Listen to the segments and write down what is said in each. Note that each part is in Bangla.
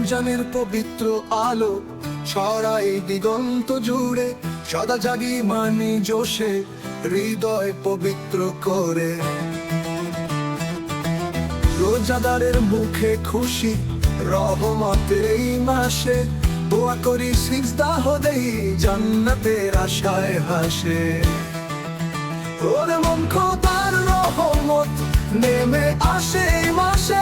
রমজানের পবিত্র আলো ছড়ায় দিগন্ত জুড়ে, সদা জাগি মানি জোশে হৃদয় পবিত্র করে। রোজাদারের মুখে খুশি রহমতের এই মাসে, দোয়া করি সিজদা হদেই জান্নাতের আশায় হাসে। ওরে মন খোদার রহমত নেমে আসে এই মাসে,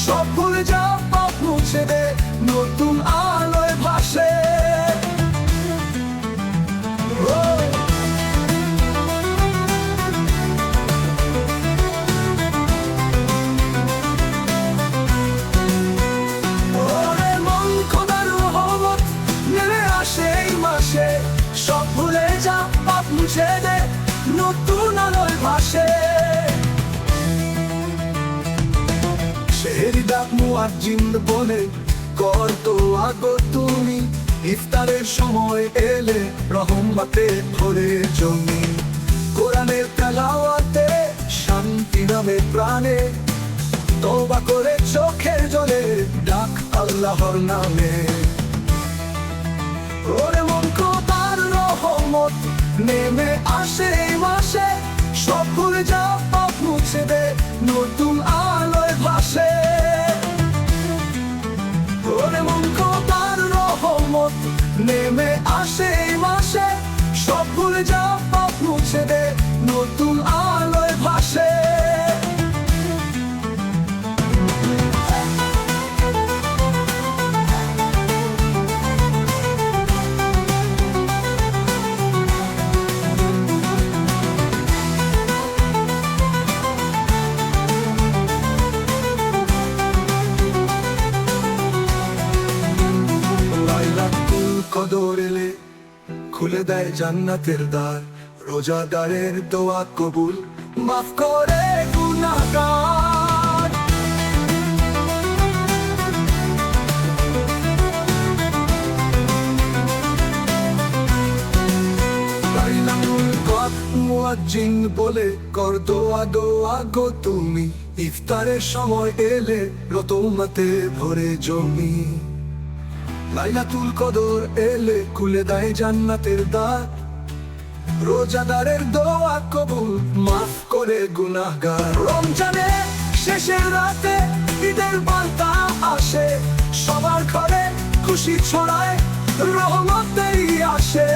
সব ভুলে যা পাপ মুছে দে নতুন আলোয় ভাসে। ওরে মন খোদার রহমত নেমে আসে এই মাসে, সব ভুলে যা পাপ মুছে দে নতুন আলোয় ভাসে। সেহরি ডাক মুয়াজ্জিন বলে কর দোয়া গো তুমি, ইফতারের সময় এলে রহমতে ভরে জমি। কোরআনের তেলাওয়াতে শান্তি নামে প্রাণে, তওবা করে চোখের জলে ডাক আল্লাহর নামে। ওরে মন খোদার রহমত নেমে আসে এই মাসে, সব ভুলে যা পাপ মুছে দে নতুন আলোয় ভাসে। ওরে মন খোদার রহমত নেমে আসে এই মাসে, সব ভুলে যা পাপ মুছে দে নতুন আলোয় ভাসে। কদর এলে খুলে দেয় জান্নাতের দ্বার, রোজাদারের দোয়া কবুল মাফ করে গুনাহগার। মুয়াজ্জিন বলে কর দোয়া দোয়া গো তুমি, ইফতারের সময় এলে রতমতে ভরে জমি। লাইলাতুল কদর এলে খুলে দেয় জান্নাতের দ্বার, রোজাদারের দোয়া কবুল মাফ করে গুনাহগার। রমজানে শেষের রাতে ঈদের বার্তা আসে, সবার ঘরে খুশি ছড়ায় রহমতেই আসে।